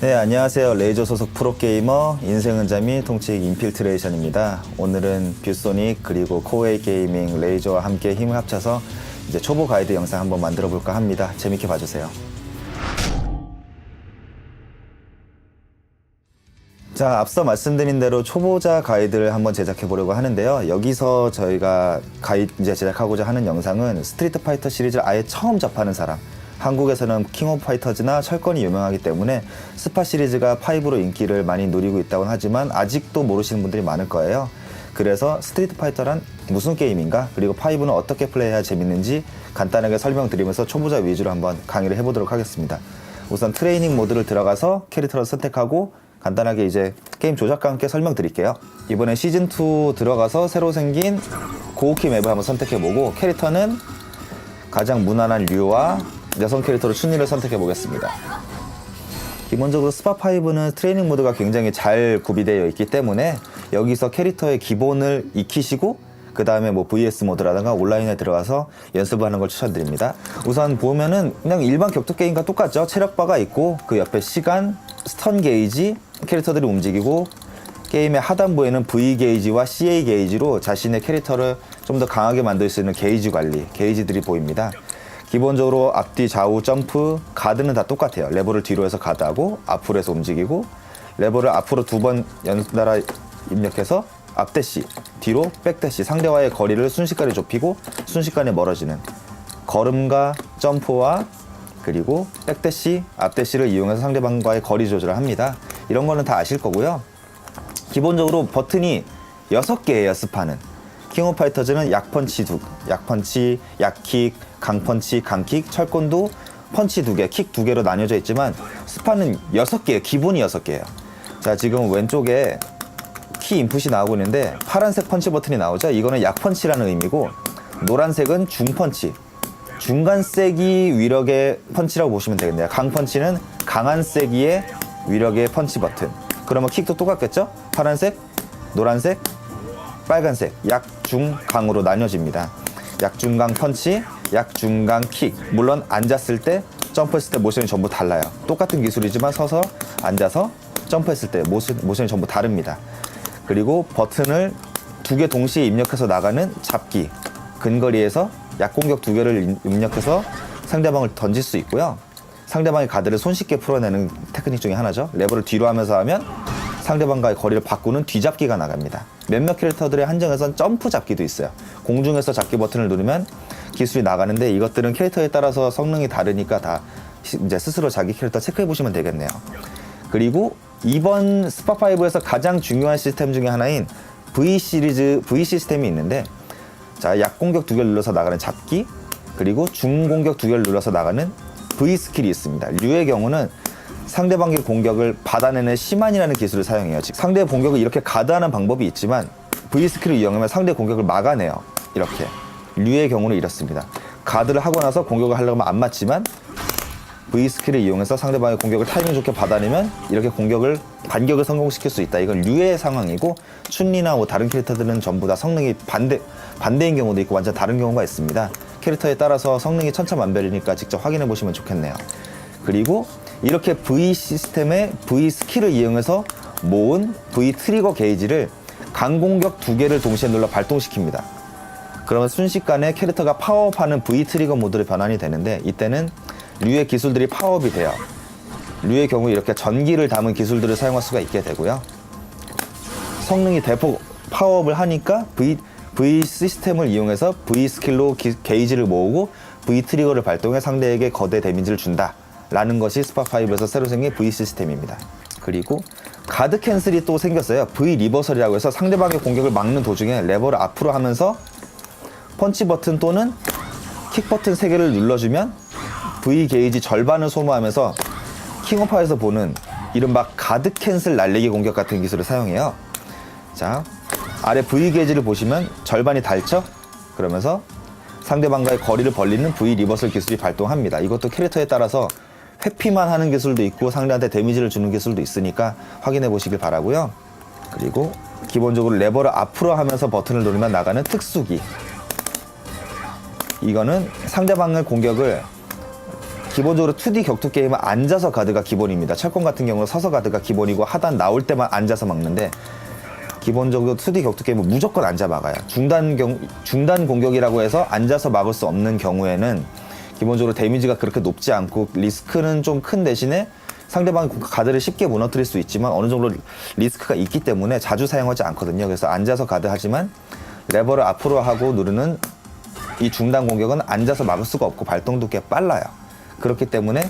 네, 안녕하세요. 레이저 소속 프로게이머 인생은자미 통치익 인필트레이션입니다. 오늘은 뷰소닉 그리고 코웨이 게이밍 레이저와 함께 힘을 합쳐서 이제 초보 가이드 영상 한번 만들어 볼까 합니다. 재밌게 봐주세요. 자, 앞서 말씀드린 대로 초보자 가이드를 한번 제작해 보려고 하는데요. 여기서 저희가 가이드 이제 제작하고자 하는 영상은 스트리트 파이터 시리즈를 아예 처음 접하는 사람, 한국에서는 킹 오브 파이터즈나 철권이 유명하기 때문에 스파 시리즈가 5로 인기를 많이 누리고 있다고 하지만 아직도 모르시는 분들이 많을 거예요. 그래서 스트리트 파이터란 무슨 게임인가, 그리고 5는 어떻게 플레이해야 재밌는지 간단하게 설명드리면서 초보자 위주로 한번 강의를 해보도록 하겠습니다. 우선 트레이닝 모드를 들어가서 캐릭터를 선택하고 간단하게 이제 게임 조작과 함께 설명드릴게요. 이번에 시즌2 들어가서 새로 생긴 고우키 맵을 한번 선택해보고 캐릭터는 가장 무난한 류와 여성 캐릭터로 춘리를 선택해 보겠습니다. 기본적으로 스파5는 트레이닝 모드가 굉장히 잘 구비되어 있기 때문에 여기서 캐릭터의 기본을 익히시고 그 다음에 뭐 VS 모드라든가 온라인에 들어가서 연습하는 걸 추천드립니다. 우선 보면은 그냥 일반 격투 게임과 똑같죠. 체력바가 있고 그 옆에 시간, 스턴 게이지, 캐릭터들이 움직이고 게임의 하단부에는 V 게이지와 CA 게이지로 자신의 캐릭터를 좀 더 강하게 만들 수 있는 게이지 관리, 게이지들이 보입니다. 기본적으로 앞뒤 좌우 점프, 가드는 다 똑같아요. 레버를 뒤로 해서 가드하고 앞으로 해서 움직이고, 레버를 앞으로 2번 연달아 입력해서 앞대시, 뒤로 백대시, 상대와의 거리를 순식간에 좁히고 순식간에 멀어지는 걸음과 점프와 그리고 백대시, 앞대시를 이용해서 상대방과의 거리 조절을 합니다. 이런 거는 다 아실 거고요. 기본적으로 버튼이 6개예요. 스파는 킹 오브 파이터즈는 약펀치, 약킥, 강펀치, 강킥, 철권도 펀치 2개, 킥 2개로 나뉘어져 있지만 스파는 6개예요. 기본이 6개예요. 자, 지금 왼쪽에 키 인풋이 나오고 있는데 파란색 펀치 버튼이 나오죠. 이거는 약펀치라는 의미고, 노란색은 중펀치, 중간 세기 위력의 펀치라고 보시면 되겠네요. 강펀치는 강한 세기의 위력의 펀치 버튼. 그러면 킥도 똑같겠죠? 파란색, 노란색, 빨간색, 약, 중, 강으로 나뉘어집니다. 약, 중, 강 펀치, 약, 중, 강 킥. 물론 앉았을 때, 점프했을 때 모션이 전부 달라요. 똑같은 기술이지만 서서, 앉아서, 점프했을 때 모션이 전부 다릅니다. 그리고 버튼을 2개 동시에 입력해서 나가는 잡기, 근거리에서 약공격 2개를 입력해서 상대방을 던질 수 있고요. 상대방의 가드를 손쉽게 풀어내는 테크닉 중에 하나죠. 레버를 뒤로 하면서 하면 상대방과의 거리를 바꾸는 뒤잡기가 나갑니다. 몇몇 캐릭터들의 한정에선 점프 잡기도 있어요. 공중에서 잡기 버튼을 누르면 기술이 나가는데, 이것들은 캐릭터에 따라서 성능이 다르니까 다 이제 스스로 자기 캐릭터 체크해 보시면 되겠네요. 그리고 이번 스파5에서 가장 중요한 시스템 중에 하나인 V 시스템이 있는데, 자, 약공격 2개를 눌러서 나가는 잡기, 그리고 중공격 2개를 눌러서 나가는 V 스킬이 있습니다. 류의 경우는 상대방의 공격을 받아내는 시만이라는 기술을 사용해요. 즉 상대의 공격을 이렇게 가드하는 방법이 있지만 V 스킬을 이용하면 상대의 공격을 막아내요. 이렇게. 류의 경우는 이렇습니다. 가드를 하고 나서 공격을 하려고 하면 안 맞지만 V 스킬을 이용해서 상대방의 공격을 타이밍 좋게 받아내면 이렇게 반격을 성공시킬 수 있다. 이건 류의 상황이고, 춘리나 뭐 다른 캐릭터들은 전부 다 성능이 반대인 경우도 있고 완전 다른 경우가 있습니다. 캐릭터에 따라서 성능이 천차만별이니까 직접 확인해 보시면 좋겠네요. 그리고 이렇게 V 시스템의 V 스킬을 이용해서 모은 V 트리거 게이지를 강공격 2개를 동시에 눌러 발동시킵니다. 그러면 순식간에 캐릭터가 파워업하는 V 트리거 모드로 변환이 되는데, 이때는 류의 기술들이 파워업이 돼요. 류의 경우 이렇게 전기를 담은 기술들을 사용할 수가 있게 되고요. 성능이 대폭 파워업을 하니까 V 시스템을 이용해서 V 스킬로 게이지를 모으고 V 트리거를 발동해 상대에게 거대 데미지를 준다 라는 것이 스파5에서 새로 생긴 V 시스템입니다. 그리고 가드 캔슬이 또 생겼어요. V 리버설이라고 해서 상대방의 공격을 막는 도중에 레버를 앞으로 하면서 펀치 버튼 또는 킥 버튼 3개를 눌러주면 V 게이지 절반을 소모하면서 킹 오브 파이터에서 보는 이른바 가드 캔슬 날리기 공격 같은 기술을 사용해요. 자, 아래 V 게이지를 보시면 절반이 닳죠? 그러면서 상대방과의 거리를 벌리는 V 리버설 기술이 발동합니다. 이것도 캐릭터에 따라서 회피만 하는 기술도 있고 상대한테 데미지를 주는 기술도 있으니까 확인해 보시길 바라고요. 그리고 기본적으로 레버를 앞으로 하면서 버튼을 누르면 나가는 특수기, 이거는 상대방의 공격을 기본적으로 2D 격투 게임은 앉아서 가드가 기본입니다. 철권 같은 경우는 서서 가드가 기본이고 하단 나올 때만 앉아서 막는데 기본적으로 2D 격투 게임은 무조건 앉아 막아요. 중단 공격이라고 해서 앉아서 막을 수 없는 경우에는 기본적으로 데미지가 그렇게 높지 않고 리스크는 좀 큰 대신에 상대방 가드를 쉽게 무너뜨릴 수 있지만 어느 정도 리스크가 있기 때문에 자주 사용하지 않거든요. 그래서 앉아서 가드 하지만 레버를 앞으로 하고 누르는 이 중단 공격은 앉아서 막을 수가 없고 발동도 꽤 빨라요. 그렇기 때문에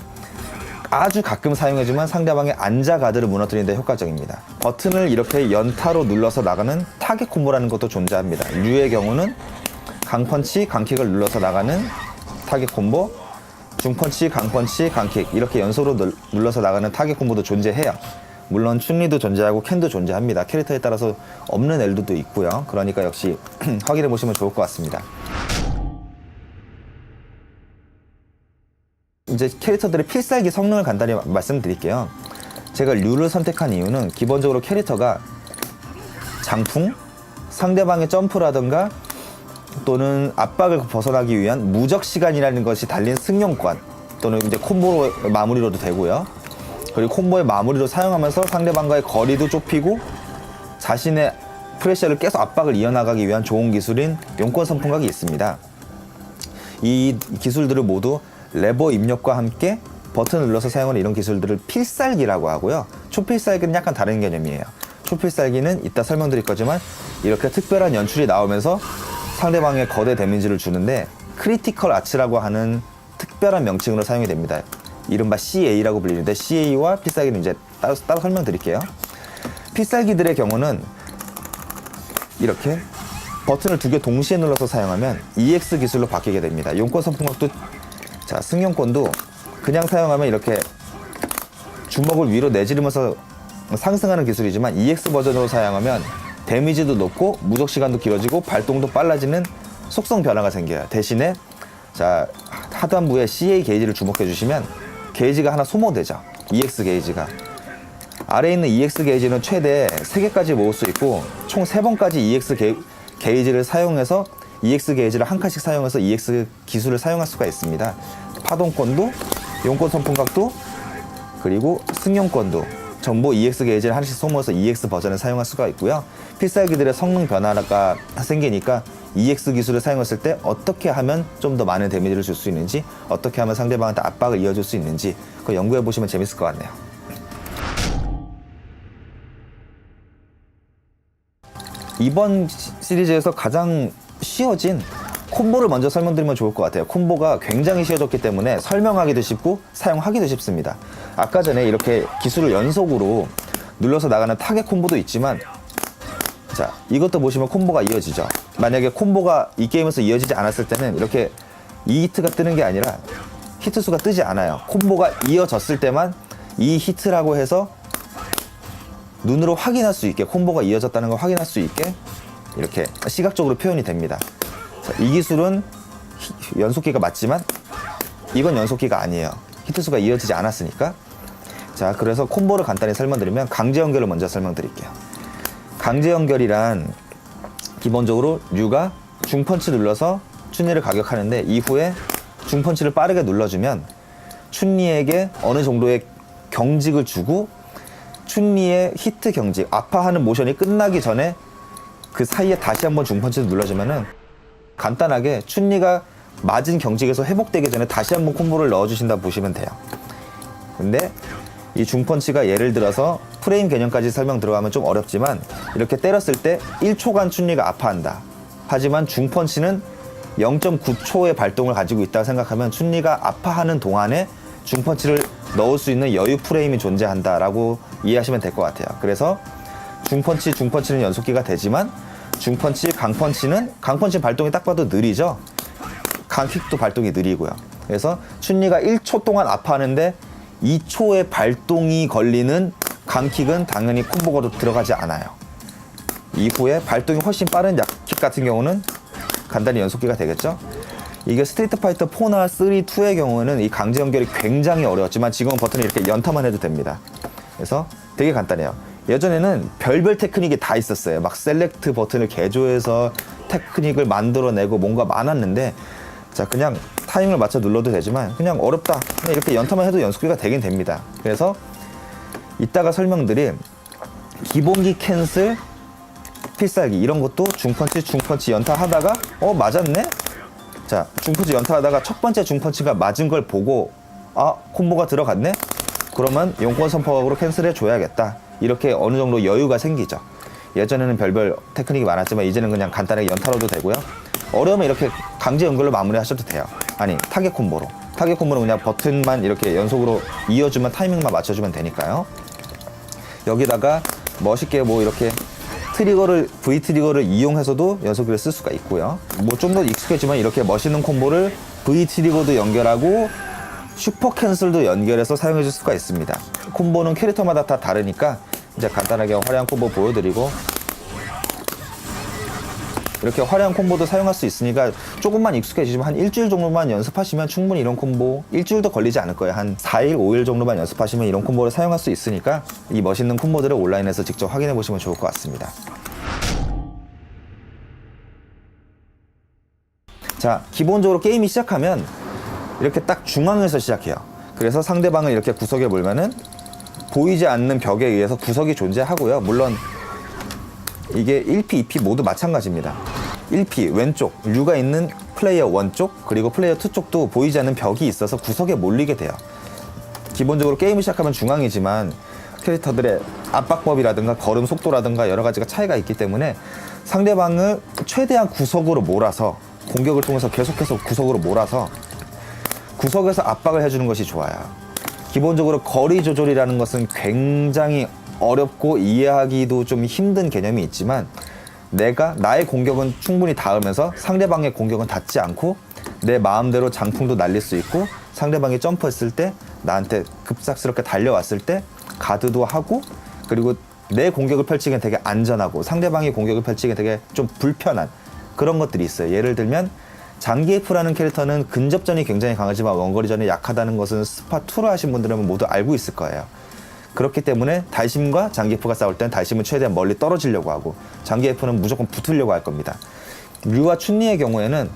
아주 가끔 사용하지만 상대방의 앉아 가드를 무너뜨리는 데 효과적입니다. 버튼을 이렇게 연타로 눌러서 나가는 타겟 콤보라는 것도 존재합니다. 류의 경우는 강펀치, 강킥을 눌러서 나가는 타겟 콤보, 중펀치, 강펀치, 강킥 이렇게 연속으로 눌러서 나가는 타겟 콤보도 존재해요. 물론 춘리도 존재하고 캔도 존재합니다. 캐릭터에 따라서 없는 엘드도 있고요. 그러니까 역시 확인해 보시면 좋을 것 같습니다. 이제 캐릭터들의 필살기 성능을 간단히 말씀드릴게요. 제가 류를 선택한 이유는 기본적으로 캐릭터가 장풍, 상대방의 점프라든가 또는 압박을 벗어나기 위한 무적 시간이라는 것이 달린 승용권 또는 이제 콤보 마무리로도 되고요. 그리고 콤보의 마무리로 사용하면서 상대방과의 거리도 좁히고 자신의 프레셔를 계속 압박을 이어나가기 위한 좋은 기술인 용권 선풍각이 있습니다. 이 기술들을 모두 레버 입력과 함께 버튼을 눌러서 사용하는 이런 기술들을 필살기라고 하고요. 초필살기는 약간 다른 개념이에요. 초필살기는 이따 설명드릴 거지만 이렇게 특별한 연출이 나오면서 상대방의 거대 데미지를 주는데 크리티컬 아츠라고 하는 특별한 명칭으로 사용이 됩니다. 이른바 CA라고 불리는데 CA와 필살기는 이제 따로 설명드릴게요. 필살기들의 경우는 이렇게 버튼을 두 개 동시에 눌러서 사용하면 EX 기술로 바뀌게 됩니다. 용권 선풍각도 자, 승용권도 그냥 사용하면 이렇게 주먹을 위로 내지르면서 상승하는 기술이지만 EX 버전으로 사용하면 데미지도 높고 무적 시간도 길어지고 발동도 빨라지는 속성 변화가 생겨요. 대신에 자, 하단부에 CA 게이지를 주목해 주시면 게이지가 하나 소모되죠. EX 게이지가. 아래에 있는 EX 게이지는 최대 3개까지 모을 수 있고 총 3번까지 EX 게이지를 사용해서 EX 게이지를 한 칸씩 사용해서 EX 기술을 사용할 수가 있습니다. 파동권도, 용권 선풍각도, 그리고 승용권도 전부 EX 게이지를 하나씩 소모해서 EX 버전을 사용할 수가 있고요. 필살기들의 성능 변화가 생기니까 EX 기술을 사용했을 때 어떻게 하면 좀 더 많은 데미지를 줄 수 있는지, 어떻게 하면 상대방한테 압박을 이어줄 수 있는지 그거 연구해 보시면 재밌을 것 같네요. 이번 시리즈에서 가장 쉬워진 콤보를 먼저 설명드리면 좋을 것 같아요. 콤보가 굉장히 쉬워졌기 때문에 설명하기도 쉽고 사용하기도 쉽습니다. 아까 전에 이렇게 기술을 연속으로 눌러서 나가는 타겟 콤보도 있지만 자, 이것도 보시면 콤보가 이어지죠. 만약에 콤보가 이 게임에서 이어지지 않았을 때는 이렇게 2히트가 뜨는 게 아니라 히트 수가 뜨지 않아요. 콤보가 이어졌을 때만 이 히트라고 해서 눈으로 확인할 수 있게, 콤보가 이어졌다는 걸 확인할 수 있게 이렇게 시각적으로 표현이 됩니다. 자, 이 기술은 연속기가 맞지만 이건 연속기가 아니에요. 히트수가 이어지지 않았으니까. 자, 그래서 콤보를 간단히 설명드리면 강제 연결을 먼저 설명드릴게요. 강제 연결이란 기본적으로 류가 중펀치 눌러서 춘리를 가격하는데 이후에 중펀치를 빠르게 눌러주면 춘리에게 어느 정도의 경직을 주고 춘리의 히트 경직, 아파하는 모션이 끝나기 전에 그 사이에 다시 한번 중펀치를 눌러주면은 간단하게 춘리가 맞은 경직에서 회복되기 전에 다시 한번 콤보를 넣어주신다 보시면 돼요. 근데 이 중펀치가 예를 들어서 프레임 개념까지 설명 들어가면 좀 어렵지만 이렇게 때렸을 때 1초간 춘리가 아파한다. 하지만 중펀치는 0.9초의 발동을 가지고 있다고 생각하면 춘리가 아파하는 동안에 중펀치를 넣을 수 있는 여유 프레임이 존재한다라고 이해하시면 될 것 같아요. 그래서 중펀치는 연속기가 되지만 중펀치, 강펀치는 발동이 딱 봐도 느리죠. 강킥도 발동이 느리고요. 그래서 춘리가 1초 동안 아파하는데 2초의 발동이 걸리는 강킥은 당연히 콤보가 들어가지 않아요. 이후에 발동이 훨씬 빠른 약킥 같은 경우는 간단히 연속기가 되겠죠. 이게 스트리트 파이터 4나 3, 2의 경우에는 이 강제 연결이 굉장히 어려웠지만 지금은 버튼을 이렇게 연타만 해도 됩니다. 그래서 되게 간단해요. 예전에는 별별 테크닉이 다 있었어요. 막 셀렉트 버튼을 개조해서 테크닉을 만들어내고 뭔가 많았는데 자, 그냥 타이밍을 맞춰 눌러도 되지만 그냥 어렵다, 그냥 이렇게 연타만 해도 연속기가 되긴 됩니다. 그래서 이따가 설명드린 기본기 캔슬, 필살기 이런 것도 중펀치 연타 하다가 맞았네? 자, 중펀치 연타 하다가 첫 번째 중펀치가 맞은 걸 보고 콤보가 들어갔네? 그러면 용권 선포각으로 캔슬해 줘야겠다. 이렇게 어느 정도 여유가 생기죠. 예전에는 별별 테크닉이 많았지만 이제는 그냥 간단하게 연타로도 되고요. 어려우면 이렇게 강제 연결로 마무리 하셔도 돼요. 아니, 타겟 콤보로. 타겟 콤보는 그냥 버튼만 이렇게 연속으로 이어주면 타이밍만 맞춰주면 되니까요. 여기다가 멋있게 뭐 이렇게 V 트리거를 이용해서도 연속기를 쓸 수가 있고요. 뭐 좀 더 익숙해지면 이렇게 멋있는 콤보를 V 트리거도 연결하고 슈퍼 캔슬도 연결해서 사용해 줄 수가 있습니다. 콤보는 캐릭터마다 다 다르니까 이제 간단하게 화려한 콤보 보여드리고, 이렇게 화려한 콤보도 사용할 수 있으니까 조금만 익숙해지시면 한 일주일 정도만 연습하시면 충분히 이런 콤보, 일주일도 걸리지 않을 거예요. 한 4일, 5일 정도만 연습하시면 이런 콤보를 사용할 수 있으니까 이 멋있는 콤보들을 온라인에서 직접 확인해 보시면 좋을 것 같습니다. 자, 기본적으로 게임이 시작하면 이렇게 딱 중앙에서 시작해요. 그래서 상대방을 이렇게 구석에 몰면은 보이지 않는 벽에 의해서 구석이 존재하고요. 물론 이게 1P, 2P 모두 마찬가지입니다. 1P 왼쪽 류가 있는 플레이어 1 쪽, 그리고 플레이어 2 쪽도 보이지 않는 벽이 있어서 구석에 몰리게 돼요. 기본적으로 게임을 시작하면 중앙이지만 캐릭터들의 압박법이라든가 걸음 속도라든가 여러 가지가 차이가 있기 때문에 상대방을 최대한 구석으로 몰아서 공격을 통해서 계속해서 구석으로 몰아서 구석에서 압박을 해주는 것이 좋아요. 기본적으로 거리 조절이라는 것은 굉장히 어렵고 이해하기도 좀 힘든 개념이 있지만, 나의 공격은 충분히 닿으면서 상대방의 공격은 닿지 않고 내 마음대로 장풍도 날릴 수 있고, 상대방이 점프했을 때 나한테 급작스럽게 달려왔을 때 가드도 하고, 그리고 내 공격을 펼치기엔 되게 안전하고 상대방의 공격을 펼치기엔 되게 좀 불편한 그런 것들이 있어요. 예를 들면 장기F라는 캐릭터는 근접전이 굉장히 강하지만 원거리전이 약하다는 것은 스파2를 하신 분들은 모두 알고 있을 거예요. 그렇기 때문에 달심과 장기F가 싸울 땐 달심은 최대한 멀리 떨어지려고 하고 장기F는 무조건 붙으려고 할 겁니다. 류와 춘리의 경우에는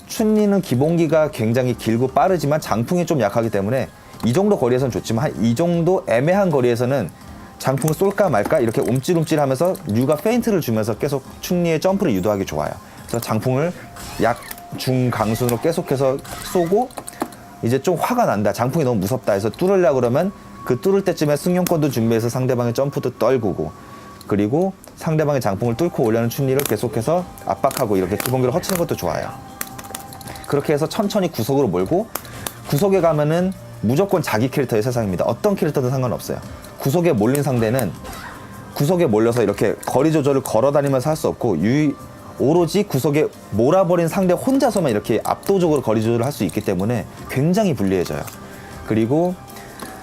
춘리는 기본기가 굉장히 길고 빠르지만 장풍이 좀 약하기 때문에 이 정도 거리에서는 좋지만 이 정도 애매한 거리에서는 장풍을 쏠까 말까 이렇게 움찔움찔 하면서 류가 페인트를 주면서 계속 춘리의 점프를 유도하기 좋아요. 그래서 장풍을 중강순으로 계속해서 쏘고, 이제 좀 화가 난다, 장풍이 너무 무섭다 해서 뚫으려고 그러면 그 뚫을 때쯤에 승용권도 준비해서 상대방의 점프도 떨구고, 그리고 상대방의 장풍을 뚫고 오려는 춘리를 계속해서 압박하고 이렇게 기본기를 허치는 것도 좋아요. 그렇게 해서 천천히 구석으로 몰고, 구석에 가면은 무조건 자기 캐릭터의 세상입니다. 어떤 캐릭터든 상관없어요. 구석에 몰린 상대는 구석에 몰려서 이렇게 거리 조절을 걸어다니면서 할 수 없고, 오로지 구석에 몰아버린 상대 혼자서만 이렇게 압도적으로 거리 조절을 할 수 있기 때문에 굉장히 불리해져요. 그리고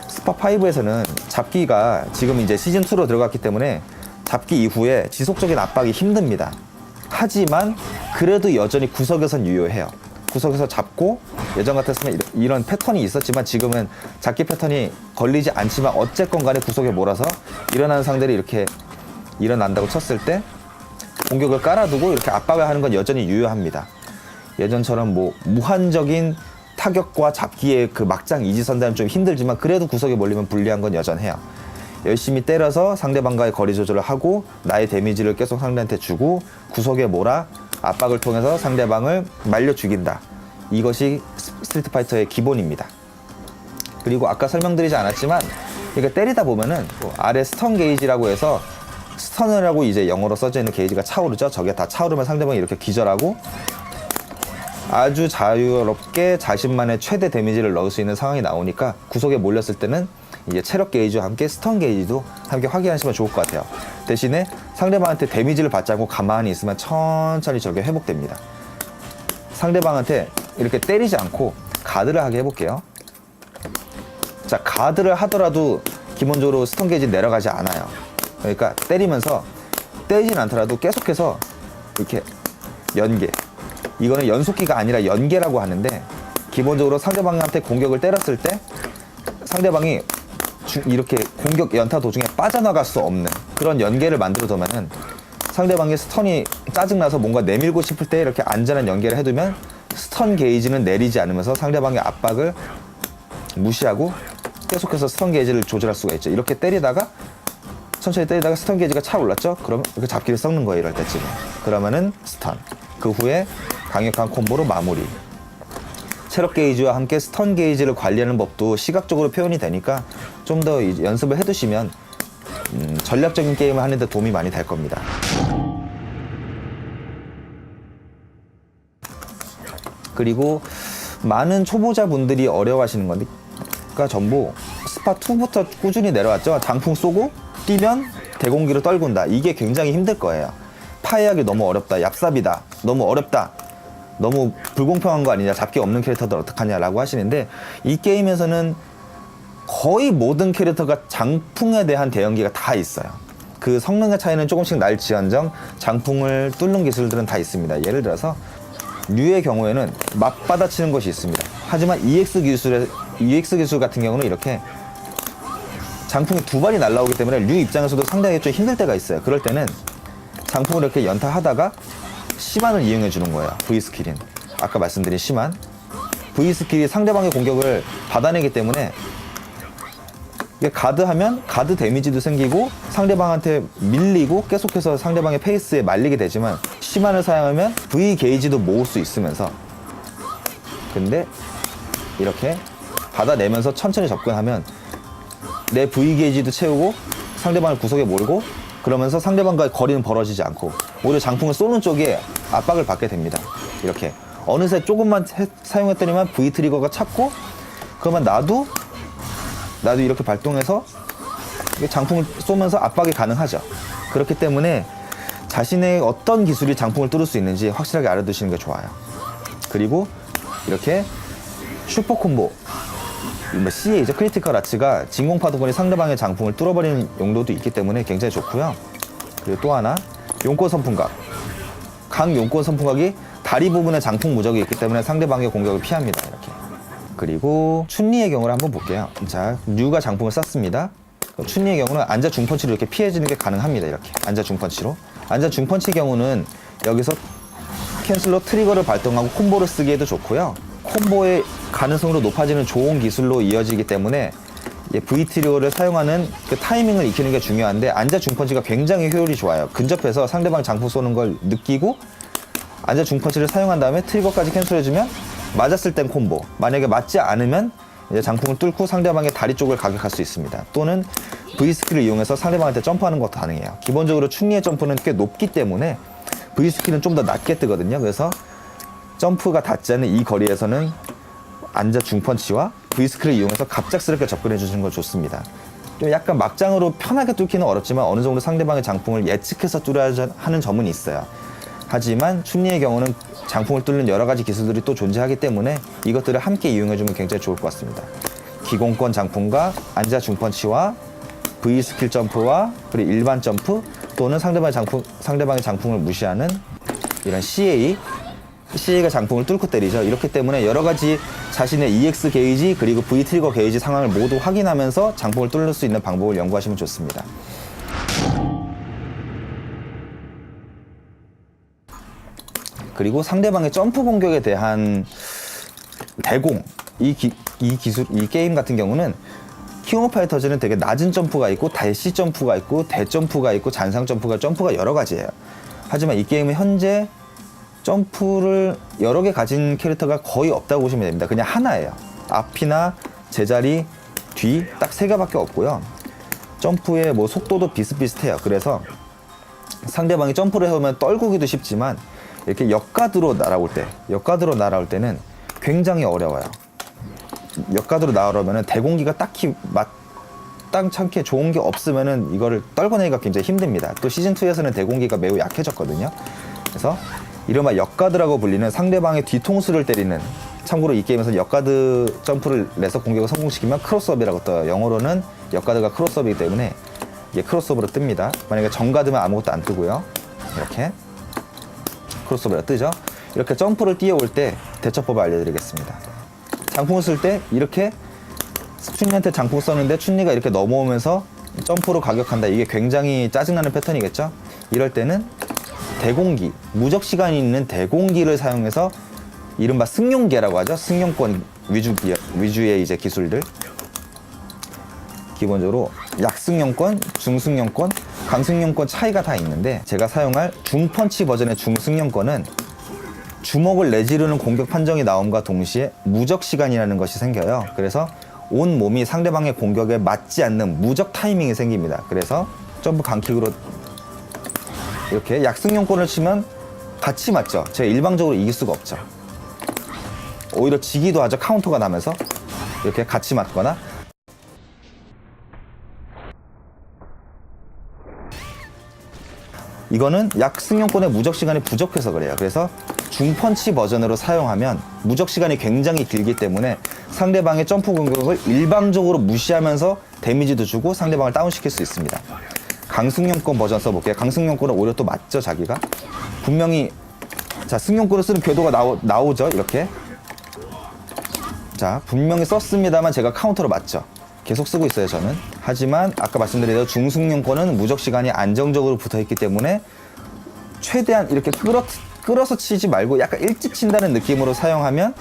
스파5에서는 잡기가 지금 이제 시즌2로 들어갔기 때문에 잡기 이후에 지속적인 압박이 힘듭니다. 하지만 그래도 여전히 구석에선 유효해요. 구석에서 잡고, 예전 같았으면 이런 패턴이 있었지만 지금은 잡기 패턴이 걸리지 않지만 어쨌건 간에 구석에 몰아서 일어나는 상대를 이렇게 일어난다고 쳤을 때 공격을 깔아두고 이렇게 압박을 하는 건 여전히 유효합니다. 예전처럼 뭐 무한적인 타격과 잡기의 그 막장 이지선다는 좀 힘들지만 그래도 구석에 몰리면 불리한 건 여전해요. 열심히 때려서 상대방과의 거리 조절을 하고 나의 데미지를 계속 상대한테 주고 구석에 몰아 압박을 통해서 상대방을 말려 죽인다. 이것이 스트리트 파이터의 기본입니다. 그리고 아까 설명드리지 않았지만 이거 때리다 보면은 아래 스턴 게이지라고 해서, 스턴이라고 이제 영어로 써져 있는 게이지가 차오르죠. 저게 다 차오르면 상대방이 이렇게 기절하고 아주 자유롭게 자신만의 최대 데미지를 넣을 수 있는 상황이 나오니까 구석에 몰렸을 때는 이제 체력 게이지와 함께 스턴 게이지도 함께 확인하시면 좋을 것 같아요. 대신에 상대방한테 데미지를 받지 않고 가만히 있으면 천천히 저게 회복됩니다. 상대방한테 이렇게 때리지 않고 가드를 하게 해볼게요. 자, 가드를 하더라도 기본적으로 스턴 게이지 내려가지 않아요. 그러니까 때리면서 때리진 않더라도 계속해서 이렇게 연계, 이거는 연속기가 아니라 연계라고 하는데, 기본적으로 상대방한테 공격을 때렸을 때 상대방이 이렇게 공격 연타 도중에 빠져나갈 수 없는 그런 연계를 만들어 두면은 상대방의 스턴이 짜증나서 뭔가 내밀고 싶을 때 이렇게 안전한 연계를 해두면 스턴 게이지는 내리지 않으면서 상대방의 압박을 무시하고 계속해서 스턴 게이지를 조절할 수가 있죠. 이렇게 때리다가 천천히 때리다가 스턴 게이지가 차 올랐죠? 그럼 이렇게 잡기를 썩는 거예요. 이럴 때쯤. 그러면은 스턴. 그 후에 강력한 콤보로 마무리. 체력 게이지와 함께 스턴 게이지를 관리하는 법도 시각적으로 표현이 되니까 좀 더 연습을 해두시면 전략적인 게임을 하는데 도움이 많이 될 겁니다. 그리고 많은 초보자분들이 어려워하시는 거니까 전부 스파2부터 꾸준히 내려왔죠. 장풍 쏘고 뛰면 대공기로 떨군다. 이게 굉장히 힘들 거예요. 파괴하기 너무 어렵다. 얍삽이다. 너무 어렵다. 너무 불공평한 거 아니냐. 잡기 없는 캐릭터들 어떡하냐라고 하시는데 이 게임에서는 거의 모든 캐릭터가 장풍에 대한 대응기가 다 있어요. 그 성능의 차이는 조금씩 날지언정 장풍을 뚫는 기술들은 다 있습니다. 예를 들어서 류의 경우에는 맞받아치는 것이 있습니다. 하지만 EX 기술 같은 경우는 이렇게 장풍이 두 발이 날라오기 때문에 류 입장에서도 상당히 좀 힘들 때가 있어요. 그럴 때는 장풍을 이렇게 연타하다가 시만을 이용해 주는 거예요. V스킬인. 아까 말씀드린 시만. V스킬이 상대방의 공격을 받아내기 때문에 이게 가드하면 가드 데미지도 생기고 상대방한테 밀리고 계속해서 상대방의 페이스에 말리게 되지만 시만을 사용하면 V 게이지도 모을 수 있으면서 근데 이렇게 받아내면서 천천히 접근하면 내 V 게이지도 채우고 상대방을 구석에 몰고 그러면서 상대방과의 거리는 벌어지지 않고 오히려 장풍을 쏘는 쪽에 압박을 받게 됩니다. 이렇게 어느새 조금만 사용했더니만 V 트리거가 찼고 그러면 나도 이렇게 발동해서 장풍을 쏘면서 압박이 가능하죠. 그렇기 때문에 자신의 어떤 기술이 장풍을 뚫을 수 있는지 확실하게 알아두시는 게 좋아요. 그리고 이렇게 슈퍼 콤보 CA죠. 크리티컬 아츠가 진공파도권이 상대방의 장풍을 뚫어버리는 용도도 있기 때문에 굉장히 좋고요. 그리고 또 하나 용권 선풍각. 강 용권 선풍각이 다리 부분에 장풍 무적이 있기 때문에 상대방의 공격을 피합니다. 이렇게. 그리고 춘리의 경우를 한번 볼게요. 자, 류가 장풍을 쐈습니다. 춘리의 경우는 앉아 중펀치로 이렇게 피해지는 게 가능합니다. 이렇게 앉아 중펀치로. 앉아 중펀치의 경우는 여기서 캔슬로 트리거를 발동하고 콤보를 쓰기에도 좋고요. 콤보의 가능성으로 높아지는 좋은 기술로 이어지기 때문에 V 트리거를 사용하는 그 타이밍을 익히는 게 중요한데 앉아 중펀치가 굉장히 효율이 좋아요. 근접해서 상대방 장풍 쏘는 걸 느끼고 앉아 중펀치를 사용한 다음에 트리거까지 캔슬해주면 맞았을 땐 콤보, 만약에 맞지 않으면 이제 장풍을 뚫고 상대방의 다리 쪽을 가격할 수 있습니다. 또는 V 스킬을 이용해서 상대방한테 점프하는 것도 가능해요. 기본적으로 춘리의 점프는 꽤 높기 때문에 V 스킬은 좀 더 낮게 뜨거든요. 그래서 점프가 닿지 않는 이 거리에서는 앉아 중펀치와 V 스킬을 이용해서 갑작스럽게 접근해 주시는 걸 좋습니다. 좀 약간 막장으로 편하게 뚫기는 어렵지만 어느 정도 상대방의 장풍을 예측해서 뚫어야 하는 점은 있어요. 하지만 춘리의 경우는 장풍을 뚫는 여러 가지 기술들이 또 존재하기 때문에 이것들을 함께 이용해주면 굉장히 좋을 것 같습니다. 기공권 장풍과 앉아 중펀치와 V 스킬 점프와 그리고 일반 점프 또는 상대방의 장풍을 무시하는 이런 CA가 장풍을 뚫고 때리죠. 이렇기 때문에 여러 가지 자신의 EX 게이지 그리고 V 트리거 게이지 상황을 모두 확인하면서 장풍을 뚫을 수 있는 방법을 연구하시면 좋습니다. 그리고 상대방의 점프 공격에 대한 대공 이 게임 같은 경우는 킹 오브 파이터즈는 되게 낮은 점프가 있고 대시 점프가 있고 대점프가 있고 잔상 점프가 여러 가지예요. 하지만 이 게임은 현재 점프를 여러 개 가진 캐릭터가 거의 없다고 보시면 됩니다. 그냥 하나예요. 앞이나 제자리, 뒤 딱 세 개밖에 없고요. 점프의 뭐 속도도 비슷비슷해요. 그래서 상대방이 점프를 해오면 떨구기도 쉽지만 이렇게 역가드로 날아올 때는 굉장히 어려워요. 역가드로 날아오면은 대공기가 딱히 마땅찮게 좋은 게 없으면은 이거를 떨궈내기가 굉장히 힘듭니다. 또 시즌2에서는 대공기가 매우 약해졌거든요. 그래서 이른바 역가드라고 불리는 상대방의 뒤통수를 때리는, 참고로 이 게임에서 역가드 점프를 내서 공격을 성공시키면 크로스업이라고 떠요. 영어로는 역가드가 크로스업이기 때문에 이게 크로스업으로 뜹니다. 만약에 정가드면 아무것도 안 뜨고요. 이렇게 크로스업으로 뜨죠. 이렇게 점프를 뛰어올 때 대처법을 알려드리겠습니다. 장풍을 쓸 때 이렇게 춘리한테 장풍 썼는데 춘리가 이렇게 넘어오면서 점프로 가격한다. 이게 굉장히 짜증나는 패턴이겠죠. 이럴 때는 대공기, 무적 시간이 있는 대공기를 사용해서 이른바 승용계라고 하죠. 승용권 위주의 이제 기술들. 기본적으로 약승용권, 중승용권, 강승용권 차이가 다 있는데 제가 사용할 중펀치 버전의 중승용권은 주먹을 내지르는 공격 판정이 나옴과 동시에 무적 시간이라는 것이 생겨요. 그래서 온 몸이 상대방의 공격에 맞지 않는 무적 타이밍이 생깁니다. 그래서 점프 강킥으로 이렇게 약승용권을 치면 같이 맞죠. 제가 일방적으로 이길 수가 없죠. 오히려 지기도 하죠. 카운터가 나면서 이렇게 같이 맞거나, 이거는 약승용권의 무적 시간이 부족해서 그래요. 그래서 중펀치 버전으로 사용하면 무적 시간이 굉장히 길기 때문에 상대방의 점프 공격을 일방적으로 무시하면서 데미지도 주고 상대방을 다운시킬 수 있습니다. 강승용권 버전 써볼게요. 강승용권은 오히려 또 맞죠, 자기가? 분명히, 자, 승용권을 쓰는 궤도가 나오죠, 이렇게. 자, 분명히 썼습니다만 제가 카운터로 맞죠. 계속 쓰고 있어요, 저는. 하지만 아까 말씀드린 대로 중승용권은 무적 시간이 안정적으로 붙어있기 때문에 최대한 이렇게 끌어서 치지 말고 약간 일찍 친다는 느낌으로 사용하면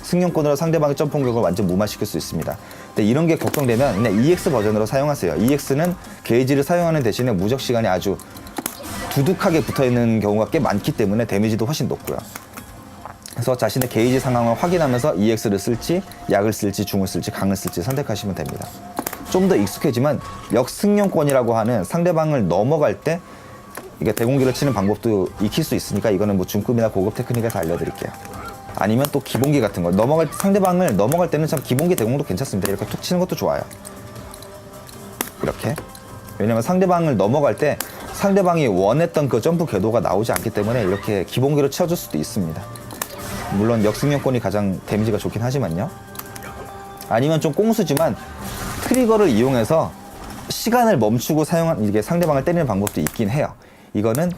승용권으로 상대방의 점프 공격을 완전 무마시킬 수 있습니다. 근데 이런 게 걱정되면 그냥 EX 버전으로 사용하세요. EX는 게이지를 사용하는 대신에 무적 시간이 아주 두둑하게 붙어있는 경우가 꽤 많기 때문에 데미지도 훨씬 높고요. 그래서 자신의 게이지 상황을 확인하면서 EX를 쓸지, 약을 쓸지, 중을 쓸지, 강을 쓸지 선택하시면 됩니다. 좀 더 익숙해지만 역승용권이라고 하는 상대방을 넘어갈 때 이게 대공기를 치는 방법도 익힐 수 있으니까 이거는 뭐 중급이나 고급 테크닉에서 알려드릴게요. 아니면 또 기본기 같은 거, 상대방을 넘어갈 때는 참 기본기 대공도 괜찮습니다. 이렇게 툭 치는 것도 좋아요. 이렇게. 왜냐면 상대방을 넘어갈 때 상대방이 원했던 그 점프 궤도가 나오지 않기 때문에 이렇게 기본기로 채워줄 수도 있습니다. 물론 역승용권이 가장 데미지가 좋긴 하지만요. 아니면 좀 꽁수지만 트리거를 이용해서 시간을 멈추고 이게 상대방을 때리는 방법도 있긴 해요. 이거는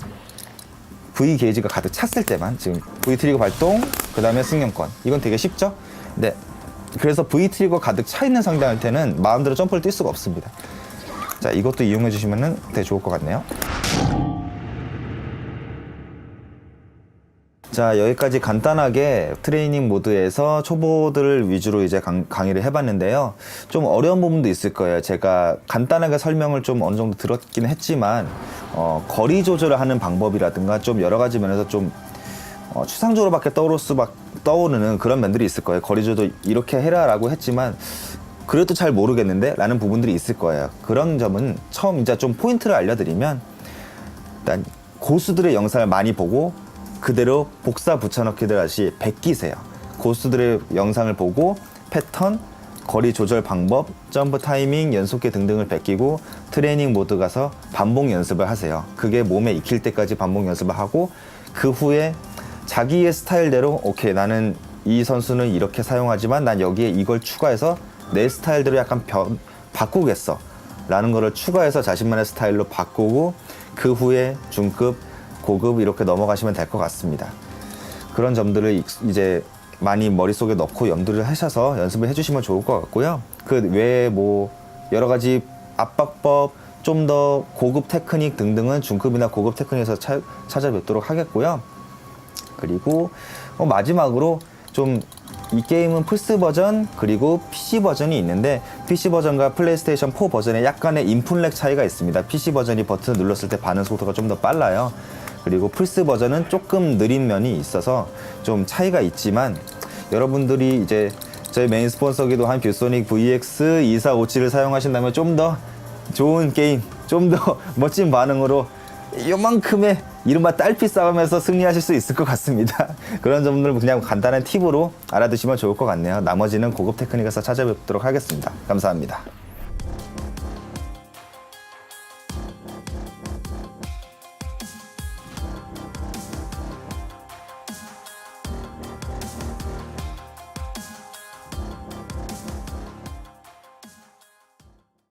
V 게이지가 가득 찼을 때만, 지금 V 트리거 발동, 그 다음에 승용권. 이건 되게 쉽죠? 네. 그래서 V 트리거 가득 차 있는 상대한테는 마음대로 점프를 뛸 수가 없습니다. 자, 이것도 이용해 주시면 되게 좋을 것 같네요. 자, 여기까지 간단하게 트레이닝 모드에서 초보들을 위주로 이제 강의를 해봤는데요. 좀 어려운 부분도 있을 거예요. 제가 간단하게 설명을 좀 어느 정도 들었긴 했지만, 거리 조절을 하는 방법이라든가 좀 여러 가지 면에서 좀 추상적으로밖에 떠오르는 그런 면들이 있을 거예요. 거리 조절 이렇게 해라라고 했지만 그래도 잘 모르겠는데 라는 부분들이 있을 거예요. 그런 점은 처음 이제 좀 포인트를 알려드리면, 일단 고수들의 영상을 많이 보고 그대로 복사 붙여넣기들 하시 베끼세요. 고수들의 영상을 보고 패턴, 거리 조절 방법, 점프 타이밍, 연속계 등등을 베끼고 트레이닝 모드 가서 반복 연습을 하세요. 그게 몸에 익힐 때까지 반복 연습을 하고, 그 후에 자기의 스타일대로 오케이, 나는 이 선수는 이렇게 사용하지만 난 여기에 이걸 추가해서 내 스타일대로 약간 바꾸겠어 라는 거를 추가해서 자신만의 스타일로 바꾸고, 그 후에 중급, 고급 이렇게 넘어가시면 될 것 같습니다. 그런 점들을 이제 많이 머릿속에 넣고 염두를 하셔서 연습을 해주시면 좋을 것 같고요. 그 외에 뭐 여러 가지 압박법, 좀 더 고급 테크닉 등등은 중급이나 고급 테크닉에서 찾아뵙도록 하겠고요. 그리고 마지막으로 좀 이 게임은 플스 버전 그리고 PC 버전이 있는데, PC 버전과 플레이스테이션 4 버전에 약간의 인풋렉 차이가 있습니다. PC 버전이 버튼 눌렀을 때 반응 속도가 좀 더 빨라요. 그리고 플스 버전은 조금 느린 면이 있어서 좀 차이가 있지만, 여러분들이 이제 저희 메인 스폰서기도 한 뷰소닉 VX2457을 사용하신다면 좀 더 좋은 게임, 좀 더 멋진 반응으로 요만큼의 이른바 딸피 싸움에서 승리하실 수 있을 것 같습니다. 그런 점들 그냥 간단한 팁으로 알아두시면 좋을 것 같네요. 나머지는 고급 테크닉에서 찾아뵙도록 하겠습니다. 감사합니다.